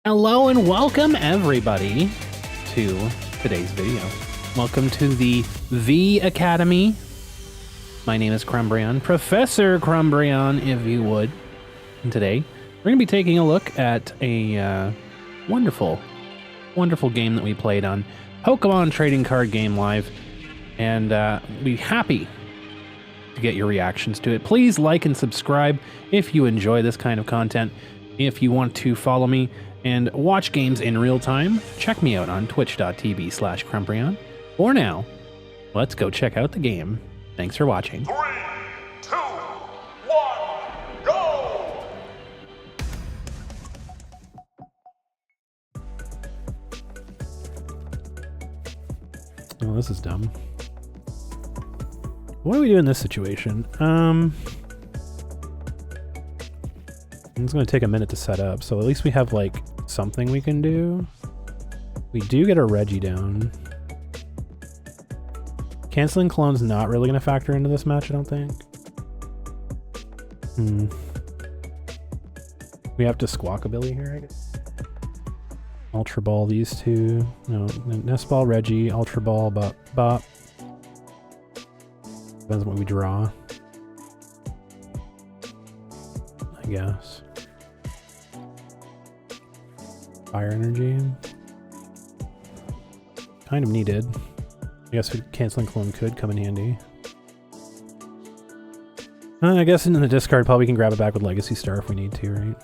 Hello and welcome everybody to today's video. Welcome to the Vee Academy. My name is Crumbrion, Professor Crumbrion, if you would. And today, we're going to be taking a look at a wonderful game that we played on Pokemon Trading Card Game Live. And we'd be happy to get your reactions to it. Please like and subscribe if you enjoy this kind of content. If you want to follow me and watch games in real time, check me out on twitch.tv/Crumbrion. For now, let's go check out the game. Thanks for watching. 3, 2, 1, go! Oh, this is dumb. What do we do in this situation? It's going to take a minute to set up, so at least we have, like, something we can do. We do get a Regi down. Canceling clone's not really going to factor into this match, I don't think. We have to Squawkabilly here, I guess. Ultra Ball these two. No, Nest Ball, Regi, Ultra Ball, Bop, Bop. Depends on what we draw, I guess. Fire Energy. Kind of needed. I guess Canceling Clone could come in handy. I guess in the discard probably can grab it back with Legacy Star if we need to, right?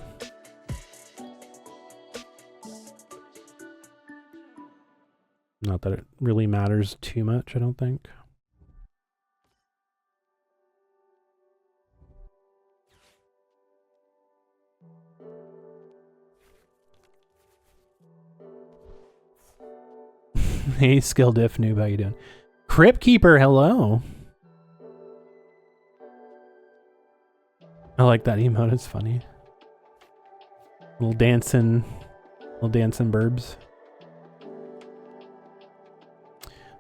Not that it really matters too much, I don't think. Hey, Skill Diff Noob, how you doing? Crypt Keeper, hello. I like that emote, it's funny. Little dancing burbs.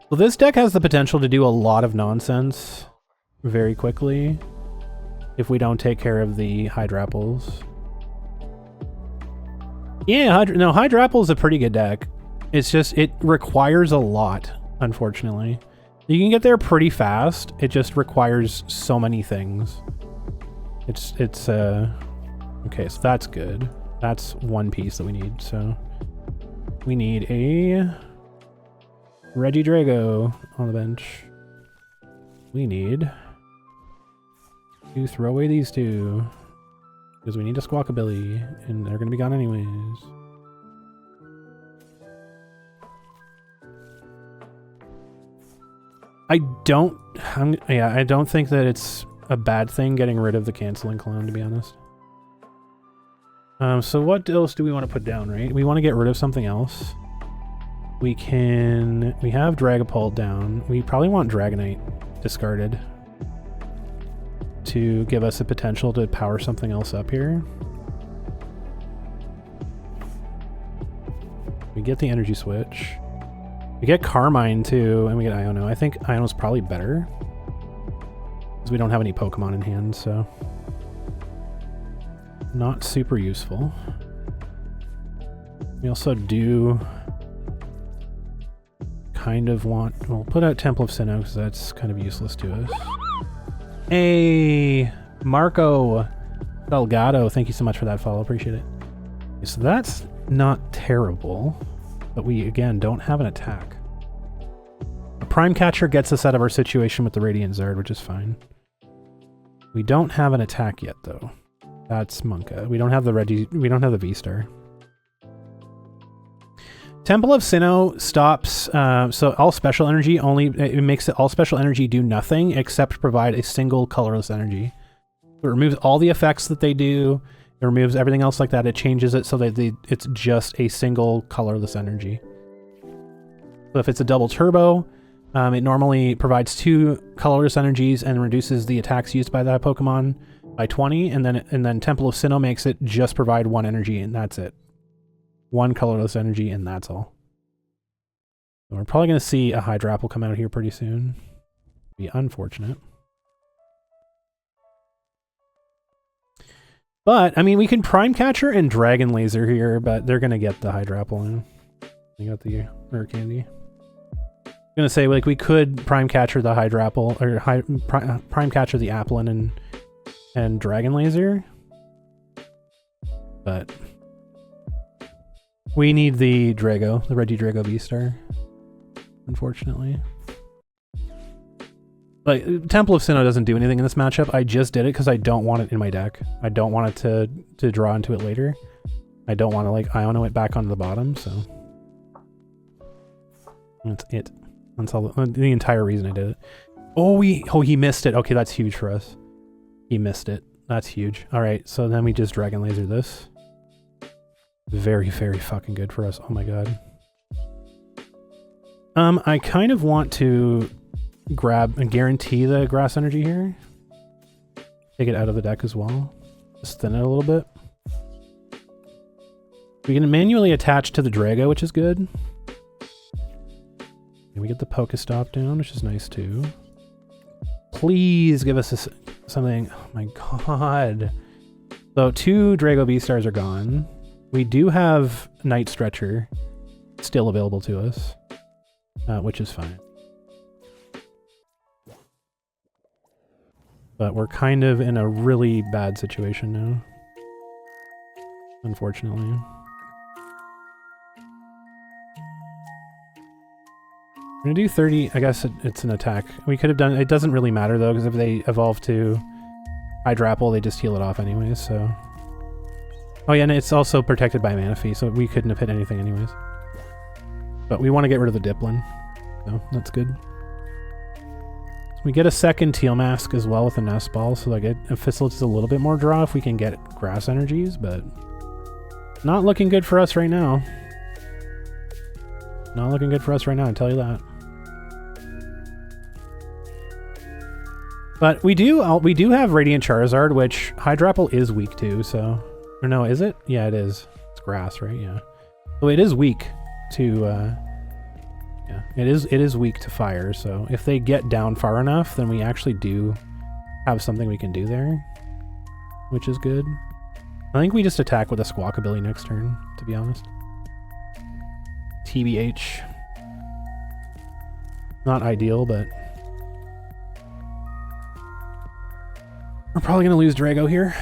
Well, this deck has the potential to do a lot of nonsense very quickly if we don't take care of the Hydrapples. Yeah, Hydrapple is a pretty good deck. It's just, it requires a lot, unfortunately. You can get there pretty fast, it just requires so many things. Okay, so that's good. That's one piece that we need, so... We need a... Regidrago on the bench. We need... to throw away these two. Because we need a Squawkabilly, and they're gonna be gone anyways. I don't think that it's a bad thing getting rid of the Canceling Clone, to be honest. So what else do we want to put down, right? We want to get rid of something else. We have Dragapult down. We probably want Dragonite discarded to give us the potential to power something else up here. We get the energy switch. We get Carmine too, and we get Iono. I think Iono's probably better because we don't have any Pokemon in hand, so not super useful. We also do kind of want... We'll put out Temple of Sinnoh because that's kind of useless to us. Hey, Marco Delgado, thank you so much for that follow. Appreciate it. Okay, so that's not terrible. But we, again, don't have an attack. A Prime Catcher gets us out of our situation with the Radiant Zard, which is fine. We don't have an attack yet, though. That's Monka. We don't have the V-Star. Temple of Sinnoh stops, so all special energy it makes all special energy do nothing except provide a single colorless energy. It removes all the effects that they do. It removes everything else like that. It changes it so that it's just a single colorless energy. So if it's a double turbo, it normally provides 2 colorless energies and reduces the attacks used by that Pokemon by 20, and then Temple of Sinnoh makes it just provide 1 energy, and that's it. 1 colorless energy, and that's all. So we're probably going to see a Hydrapple come out here pretty soon. Be unfortunate. But, I mean, we can Prime Catcher and Dragon Laser here, but they're going to get the Hydrapple in. They got the Rare Candy. I'm going to say, like, we could Prime Catcher the Hydrapple, or Prime Catcher the Applin and Dragon Laser. But we need the Drago, the Regidrago V-Star, unfortunately. Like, Temple of Sinnoh doesn't do anything in this matchup. I just did it because I don't want it in my deck. I don't want it to draw into it later. I don't want to, like, Iono it back onto the bottom, so... That's it. That's all the entire reason I did it. Oh, he missed it. Okay, that's huge for us. He missed it. That's huge. Alright, so then we just Dragon Laser this. Very, very fucking good for us. Oh my god. I kind of want to grab and guarantee the Grass Energy here. Take it out of the deck as well. Just thin it a little bit. We can manually attach to the Drago, which is good. And we get the Pokestop down, which is nice too. Please give us something. Oh my god. So 2 Drago V-Stars are gone. We do have Night Stretcher still available to us, which is fine. But we're kind of in a really bad situation now, unfortunately. We're gonna do 30, I guess it's an attack. We could have done, it doesn't really matter though, because if they evolve to Hydrapple, they just heal it off anyways, so. Oh yeah, and it's also protected by Manaphy, so we couldn't have hit anything anyways. But we want to get rid of the Diplin, so that's good. We get a second Teal Mask as well with a Nest Ball, so like it facilitates a little bit more draw if we can get Grass Energies, but not looking good for us right now. Not looking good for us right now, I tell you that. But we do have Radiant Charizard, which Hydrapple is weak to, so... Or no, is it? Yeah, it is. It's grass, right? Yeah. So it is weak to... yeah, it is weak to fire, so if they get down far enough, then we actually do have something we can do there, which is good. I think we just attack with a Squawkabilly next turn, to be honest. TBH. Not ideal, but... We're probably going to lose Drago here.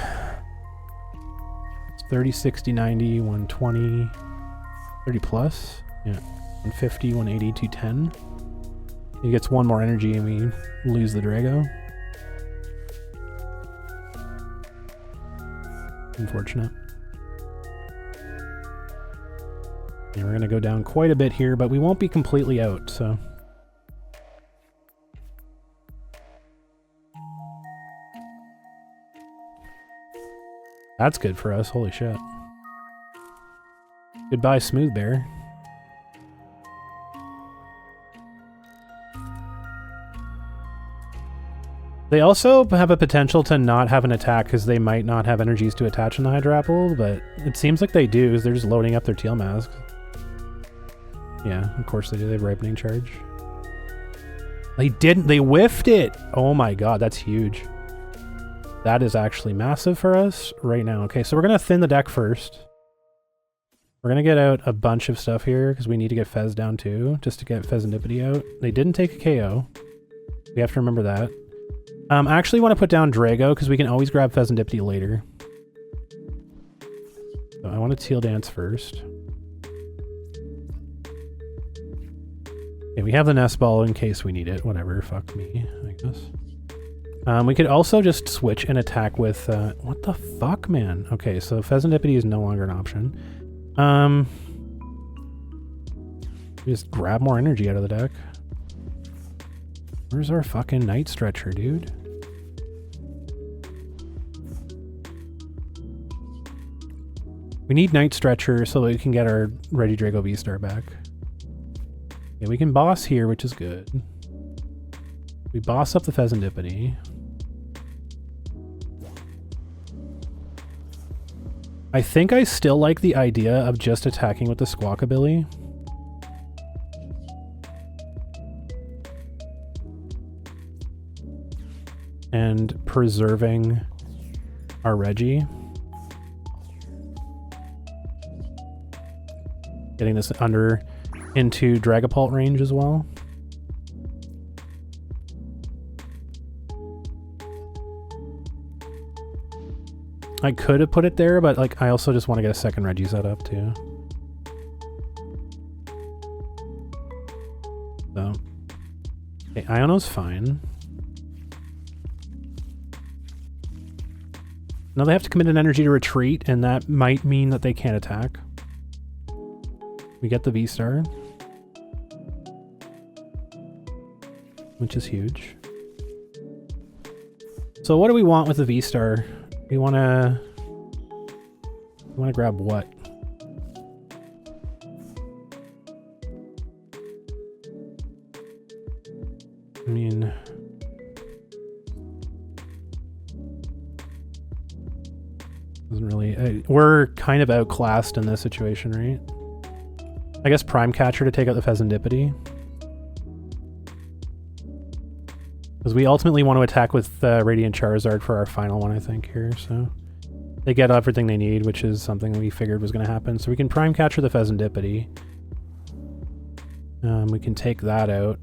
It's 30, 60, 90, 120, 30 plus. Yeah. 150, 180, 210. He gets one more energy and we lose the Drago. Unfortunate. And we're going to go down quite a bit here, but we won't be completely out, so... That's good for us, holy shit. Goodbye, Smooth Bear. They also have a potential to not have an attack because they might not have energies to attach in the Hydrapple, but it seems like they do, because they're just loading up their Teal Mask. Yeah, of course they do. They have Ripening Charge. They didn't. They whiffed it! Oh my god, that's huge. That is actually massive for us right now. Okay, so we're going to thin the deck first. We're going to get out a bunch of stuff here because we need to get Fez down too, just to get Fezandipity out. They didn't take a KO. We have to remember that. I actually want to put down Drago because we can always grab Fezandipity later. So I want to Teal Dance first. Okay, we have the Nest Ball in case we need it. Whatever, fuck me, I guess. We could also just switch and attack with, what the fuck, man? Okay, so Fezandipity is no longer an option. Just grab more energy out of the deck. Where's our fucking Night Stretcher, dude? We need Night Stretcher so that we can get our Regidrago V-Star back. Yeah, we can boss here, which is good. We boss up the Fezandipity. I think I still like the idea of just attacking with the Squawkabilly. And preserving our Regi. Getting this into Dragapult range as well. I could have put it there, but like I also just want to get a second Reggie set up too. So, okay, Iono's fine. Now they have to commit an energy to retreat, and that might mean that they can't attack. We get the V-Star, which is huge. So what do we want with the V-Star? We want to grab what? I mean, doesn't really. We're kind of outclassed in this situation, right? I guess Prime Catcher to take out the Pheasantipity. Because we ultimately want to attack with Radiant Charizard for our final one, I think, here. So they get everything they need, which is something we figured was going to happen. So we can Prime Catcher the Pheasantipity. We can take that out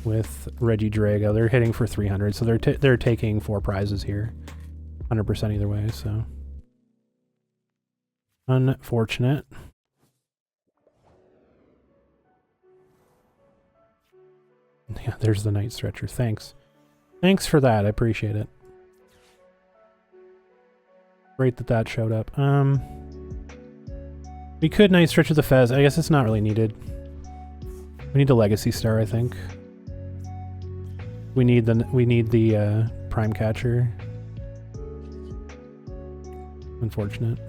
with Regidrago. They're hitting for 300, so they're taking 4 prizes here. 100% either way, so... unfortunate. Yeah, there's the Night Stretcher. Thanks. Thanks for that. I appreciate it. Great that that showed up. We could Night Stretcher the Fez. I guess it's not really needed. We need a Legacy Star, I think. We need the Prime Catcher. Unfortunate.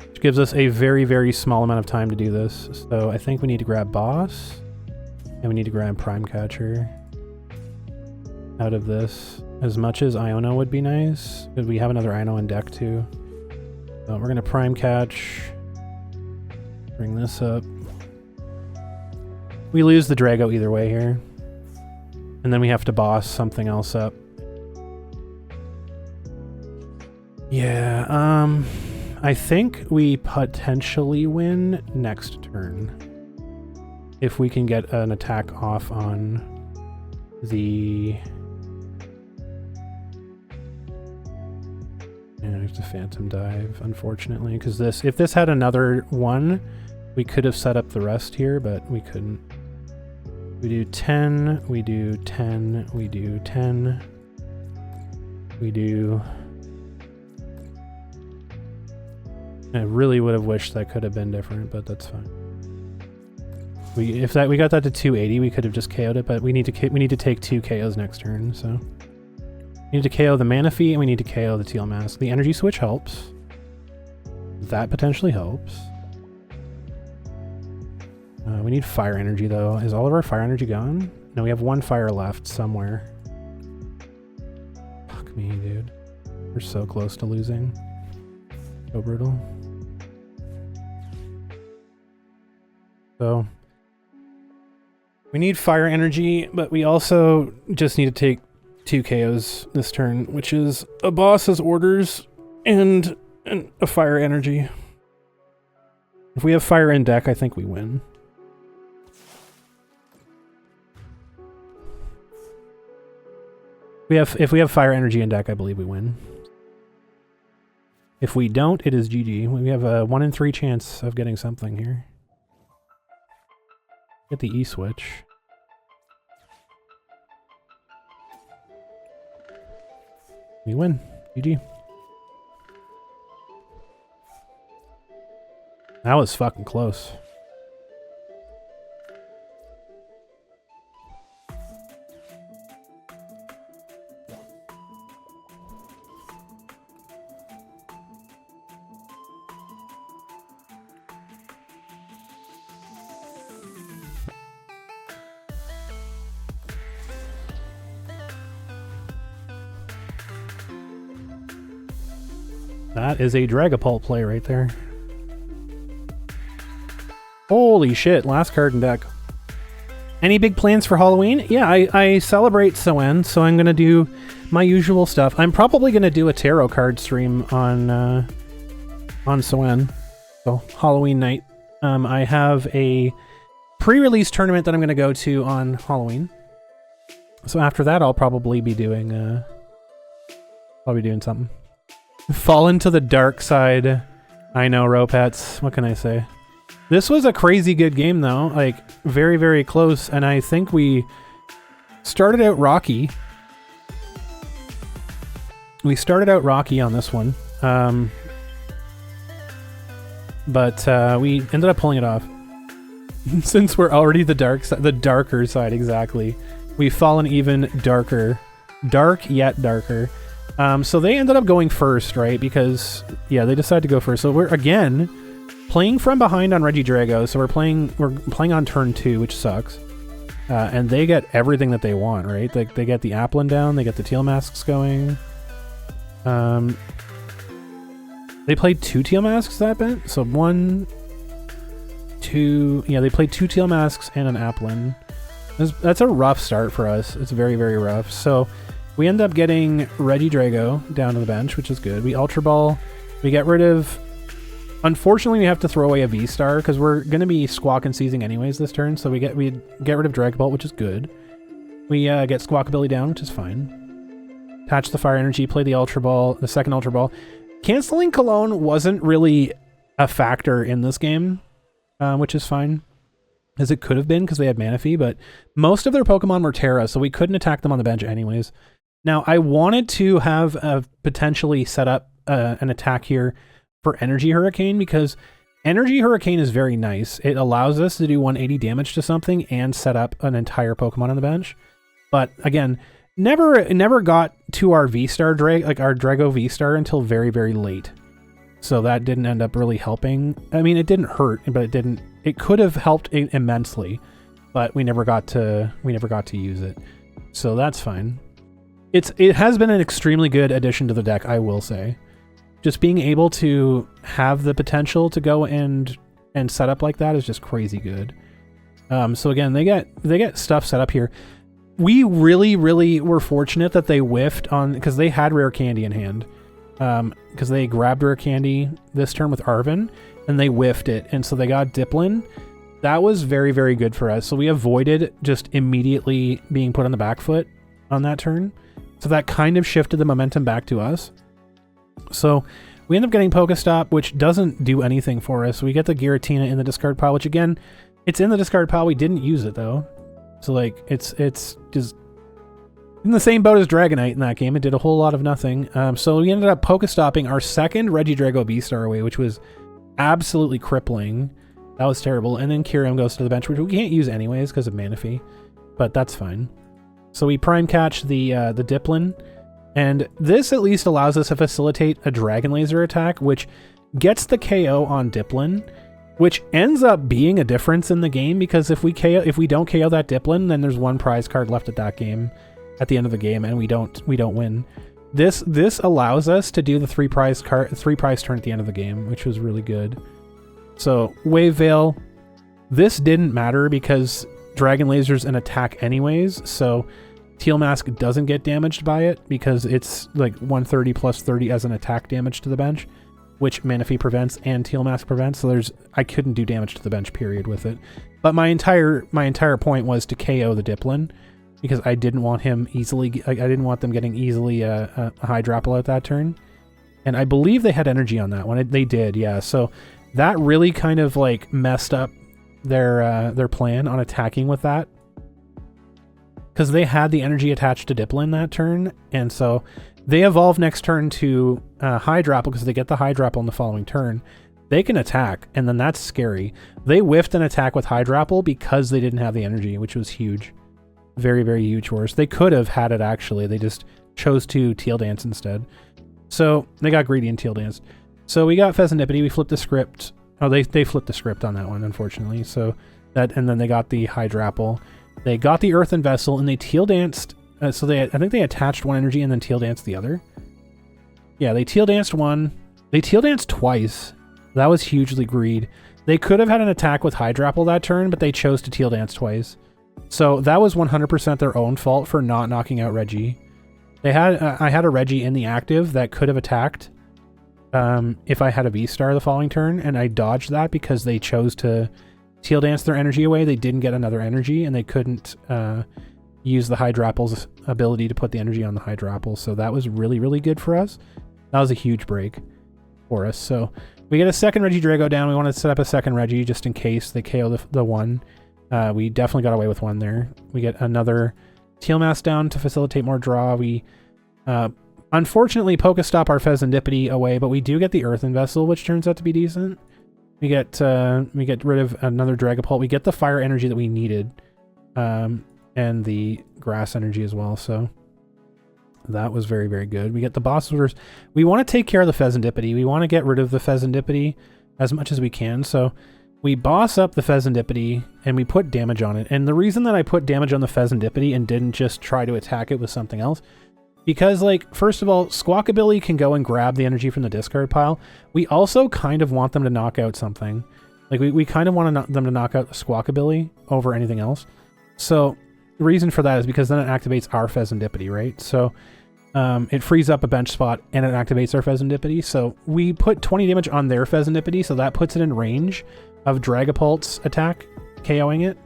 Which gives us a very, very small amount of time to do this. So I think we need to grab Boss. And we need to grab Prime Catcher out of this. As much as Iono would be nice, because we have another Iono in deck too. So we're going to Prime Catch. Bring this up. We lose the Drago either way here. And then we have to boss something else up. Yeah, I think we potentially win next turn. If we can get an attack off on the... yeah, it's a Phantom Dive, unfortunately, because if this had another one, we could have set up the rest here, but we couldn't. We do 10, we do 10, we do 10, we do... I really would have wished that could have been different, but that's fine. We got that to 280, we could have just KO'd it, but we need to take 2 KOs next turn, so... We need to KO the Manaphy, and we need to KO the Teal Mask. The Energy Switch helps. That potentially helps. We need Fire Energy, though. Is all of our Fire Energy gone? No, we have 1 Fire left somewhere. Fuck me, dude. We're so close to losing. So brutal. So... we need Fire Energy, but we also just need to take 2 KOs this turn, which is a boss's orders and a Fire Energy. If we have Fire in deck, I think we win. If we have Fire Energy in deck, I believe we win. If we don't, it is GG. We have a 1 in 3 chance of getting something here. Get the E-switch. We win. GG. That was fucking close. That is a Dragapult play right there. Holy shit, last card in deck. Any big plans for Halloween? Yeah, I celebrate Soen, so I'm going to do my usual stuff. I'm probably going to do a tarot card stream on Soen. So, Halloween night. I have a pre-release tournament that I'm going to go to on Halloween. So after that, I'll probably be doing something. Fall into the dark side. I know, Ropets. What can I say? This was a crazy good game, though. Like, very, very close. And I think we started out rocky. We started out rocky on this one. But we ended up pulling it off. Since we're already the darker side, exactly. We've fallen even darker. Dark, yet darker. So they ended up going first, right? Because, yeah, they decided to go first. So we're, again, playing from behind on Regidrago. So we're playing on turn 2, which sucks. And they get everything that they want, right? Like, they get the Applin down, they get the Teal Masks going. They played 2 Teal Masks that bit? So 1, 2... Yeah, they played 2 Teal Masks and an Applin. That's a rough start for us. It's very, very rough. So we end up getting Regidrago down to the bench, which is good. We Ultra Ball. We get rid of... Unfortunately, we have to throw away a V-Star because we're going to be Squawk and Seizing anyways this turn. So we get rid of Drag Bolt, which is good. We get Squawkabilly down, which is fine. Attach the Fire Energy, play the Ultra Ball, the second Ultra Ball. Canceling Cologne wasn't really a factor in this game, which is fine, as it could have been because they had Manaphy, but most of their Pokemon were Terra, so we couldn't attack them on the bench anyways. Now, I wanted to have potentially set up an attack here for Energy Hurricane, because Energy Hurricane is very nice. It allows us to do 180 damage to something and set up an entire Pokemon on the bench. But again, never got to our V-Star our Drago V-Star until very, very late. So that didn't end up really helping. I mean, it didn't hurt, but it could have helped immensely, but we never got to use it. So that's fine. It has been an extremely good addition to the deck, I will say. Just being able to have the potential to go and set up like that is just crazy good. So again, they get stuff set up here. We really, really were fortunate that they whiffed on, because they had Rare Candy in hand. Because they grabbed Rare Candy this turn with Arven, and they whiffed it, and so they got Diplin. That was very, very good for us. So we avoided just immediately being put on the back foot on that turn. So that kind of shifted the momentum back to us. So we end up getting Pokestop, which doesn't do anything for us. We get the Giratina in the discard pile, which again, it's in the discard pile. We didn't use it though. So like, it's just in the same boat as Dragonite in that game. It did a whole lot of nothing. So we ended up Pokestopping our second Regidrago V-Star away, which was absolutely crippling. That was terrible. And then Kyurem goes to the bench, which we can't use anyways because of Manaphy, but that's fine. So we Prime Catch the Diplin, and this at least allows us to facilitate a Dragon Laser attack, which gets the KO on Diplin, which ends up being a difference in the game, because if we don't KO that Diplin, then there's one prize card left at that game, at the end of the game, and we don't win. This allows us to do the three prize turn at the end of the game, which was really good. So Wave Veil, this didn't matter because Dragon Laser's an attack anyways, so Teal Mask doesn't get damaged by it because it's like 130 plus 30 as an attack damage to the bench, which Manaphy prevents and Teal Mask prevents. So I couldn't do damage to the bench period with it. But my entire point was to KO the Diplin, because I didn't want him easily. I didn't want them getting easily a Hydrapple at that turn, and I believe they had energy on that one. They did, yeah. So that really kind of like messed up their plan on attacking with that, because they had the energy attached to Diplin that turn, and so they evolve next turn to Hydrapple, because they get the Hydrapple in the following turn. They can attack, and then that's scary. They whiffed an attack with Hydrapple because they didn't have the energy, which was huge. Very, very huge for us. They could have had it, actually. They just chose to Teal Dance instead. So they got greedy and Teal Danced. So we got Pheasantipity. We flipped the script. Oh, they flipped the script on that one, unfortunately. So that, and then they got the Hydrapple. They got the Earthen Vessel, and they Teal Danced. I think they attached one energy and then Teal Danced the other. Yeah, they Teal Danced one. They Teal Danced twice. That was hugely greed. They could have had an attack with Hydrapple that turn, but they chose to Teal Dance twice. So that was 100% their own fault for not knocking out Reggie. I had a Reggie in the active that could have attacked, if I had a V-Star the following turn, and I dodged that because they chose to Teal Dance their energy away. They didn't get another energy, and they couldn't use the Hydrapple's ability to put the energy on the Hydrapple, so that was really, really good for us. That was a huge break for us. So we get a second Regidrago down. We want to set up a second Regi just in case they KO the one. We definitely got away with one there. We get another Teal Mask down to facilitate more draw. We unfortunately Pokestop our Pheasantipity away, but we do get the Earthen Vessel, which turns out to be decent. We get rid of another Dragapult. We get the fire energy that we needed, and the grass energy as well. So that was very, very good. We get the boss orders. We want to take care of the Pheasantipity. We want to get rid of the Pheasantipity as much as we can. So we boss up the Pheasantipity and we put damage on it. And the reason that I put damage on the Pheasantipity and didn't just try to attack it with something else, because, like, first of all, Squawkabilly can go and grab the energy from the discard pile. We also kind of want them to knock out something. Like, we kind of want them to knock out the Squawkabilly over anything else. So the reason for that is because then it activates our Pheasantipity, right? So it frees up a bench spot and it activates our Pheasantipity. So we put 20 damage on their Pheasantipity, so that puts it in range of Dragapult's attack, KOing it,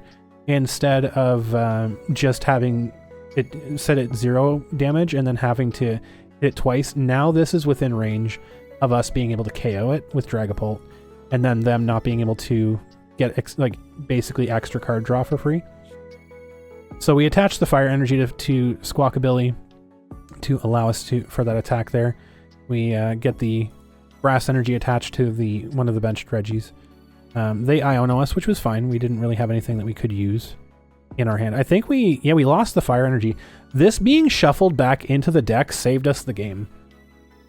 instead of just having it set at 0 damage and then having to hit it twice. Now this is within range of us being able to KO it with Dragapult, and then them not being able to get basically extra card draw for free. So we attach the fire energy to Squawkabilly to allow us for that attack there. We get the grass energy attached to one of the benched Regis. They Iono us, which was fine. We didn't really have anything that we could use in our hand. I think we lost the fire energy. This being shuffled back into the deck saved us the game.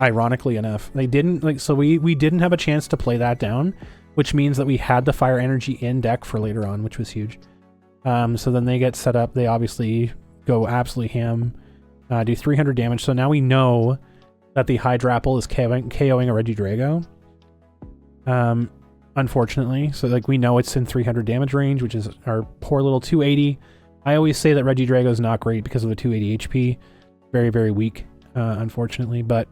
Ironically enough, they didn't so we didn't have a chance to play that down, which means that we had the fire energy in deck for later on, which was huge. So then they get set up. They obviously go absolutely ham, do 300 damage. So now we know that the Hydrapple is KOing a Regidrago. Unfortunately, so like we know it's in 300 damage range, which is our poor little 280. I always say that Regidrago is not great because of the 280 HP. Very, very weak, unfortunately, but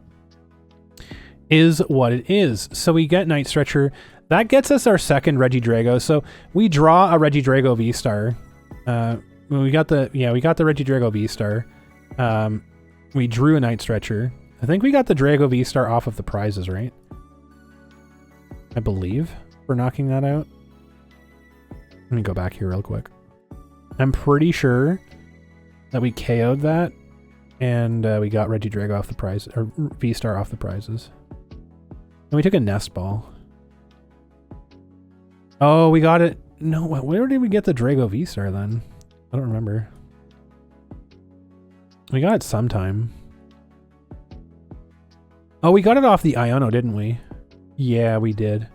is what it is. So we get Night Stretcher. That gets us our second Regidrago. So we draw a Regidrago V-Star. We got the Regidrago V-Star. We drew a Night Stretcher. I think we got the Drago V-Star off of the prizes, right? I believe we're knocking that out. Let me go back here real quick. I'm pretty sure that we KO'd that and we got Regidrago off the prize, or V-Star off the prizes. And we took a Nest Ball. Oh, we got it. No, where did we get the Drago V-Star then? I don't remember. We got it sometime. Oh, we got it off the Iono, didn't we? Yeah, we did.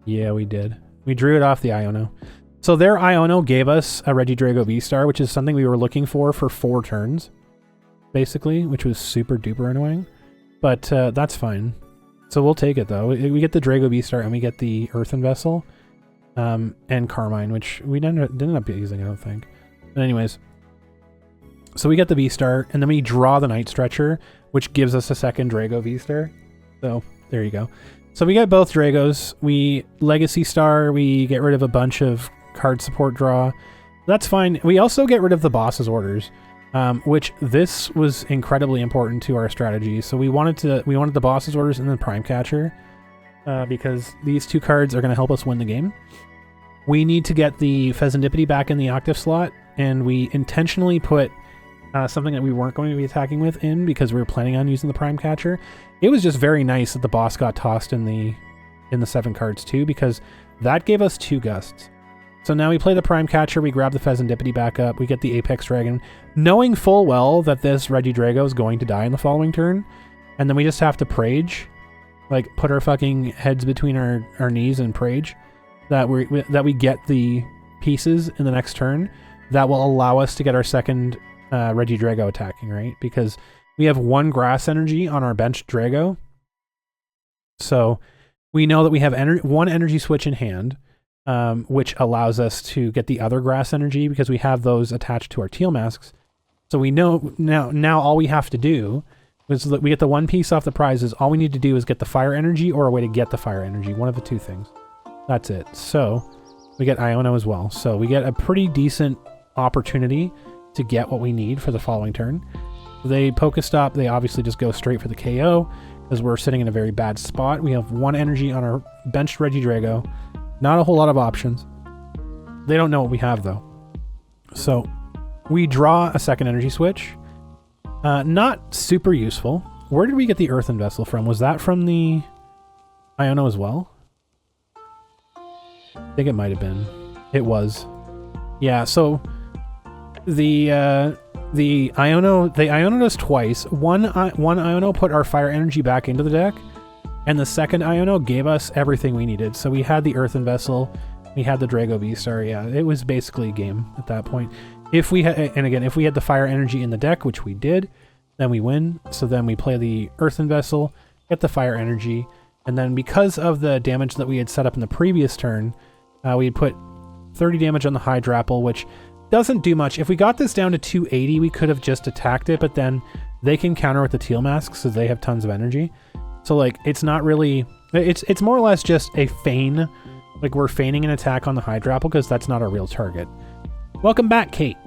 Yeah, we did. We drew it off the Iono. So their Iono gave us a Regidrago V-Star, which is something we were looking for 4 turns, basically, which was super duper annoying. But that's fine. So we'll take it, though. We get the Drago V-Star and we get the Earthen Vessel and Carmine, which we didn't end up using, I don't think. But anyways, so we get the V-Star, and then we draw the Night Stretcher, which gives us a second Drago V-Star. So there you go. So we get both Dragos. We Legacy Star. We get rid of a bunch of card support draw. That's fine. We also get rid of the boss's orders, which this was incredibly important to our strategy. So we wanted the boss's orders and the Prime Catcher because these 2 cards are going to help us win the game. We need to get the Pheasantipity back in the Octave slot, and we intentionally put something that we weren't going to be attacking with in because we were planning on using the Prime Catcher. It was just very nice that the boss got tossed in the 7 cards too, because that gave us 2 gusts. So now we play the Prime Catcher, we grab the Pheasantipity back up, we get the Apex Dragon, knowing full well that this Regidrago is going to die in the following turn, and then we just have to Prage, like put our fucking heads between our knees and Prage, that we get the pieces in the next turn that will allow us to get our second Regidrago attacking, right? Because we have 1 grass energy on our bench Drago. So we know that we have 1 energy switch in hand, which allows us to get the other grass energy because we have those attached to our Teal Masks. So we know now all we have to do We get the one piece off the prizes. All we need to do is get the fire energy or a way to get the fire energy. One of the two things. That's it. So we get Iono as well. So we get a pretty decent opportunity to get what we need for the following turn. They Pokestop. They obviously just go straight for the KO because we're sitting in a very bad spot. We have 1 energy on our benched Regidrago. Not a whole lot of options. They don't know what we have though. So we draw a second energy switch. Not super useful. Where did we get the Earthen Vessel from? Was that from the Iono as well? I think it might have been. It was. Yeah, so the Iono, they Ionoed us twice. One Iono put our fire energy back into the deck, and the second Iono gave us everything we needed. So we had the Earthen Vessel, we had the Drago Beastar. Yeah, it was basically a game at that point. If we had, and again, if we had the fire energy in the deck, which we did, then we win. So then we play the Earthen Vessel, get the fire energy, and then because of the damage that we had set up in the previous turn, we had put 30 damage on the Hydrapple, which doesn't do much. If we got this down to 280, we could have just attacked it, but then they can counter with the Teal Mask, so they have tons of energy. So like, it's not really, it's more or less just a feign. Like, we're feigning an attack on the Hydrapple because that's not our real target. Welcome back, Kate.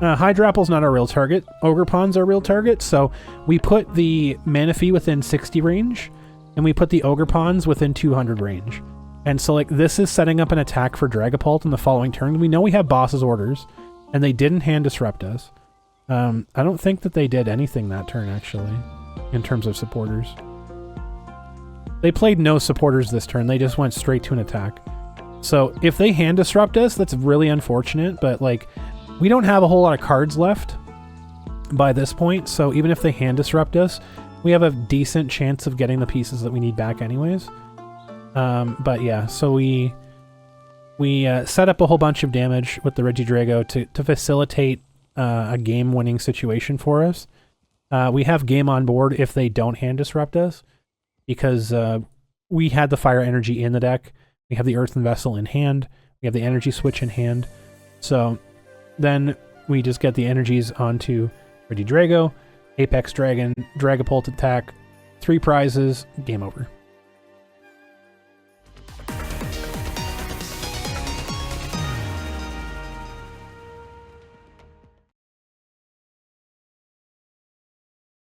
Hydrapple's not our real target. Ogerpon's our real target, so we put the Manaphy within 60 range, and we put the Ogerpons within 200 range. And so, like, this is setting up an attack for Dragapult in the following turn. We know we have boss's orders, and they didn't hand disrupt us. I don't think that they did anything that turn, actually, in terms of supporters. They played no supporters this turn. They just went straight to an attack. So if they hand disrupt us, that's really unfortunate, but, like, we don't have a whole lot of cards left by this point, so even if they hand disrupt us, we have a decent chance of getting the pieces that we need back anyways. But yeah, so we set up a whole bunch of damage with the Regidrago to facilitate a game-winning situation for us. We have game on board if they don't hand disrupt us, because we had the fire energy in the deck, we have the Earthen Vessel in hand, we have the energy switch in hand, so then we just get the energies onto Regidrago, Apex Dragon, Dragapult attack, 3 prizes, game over.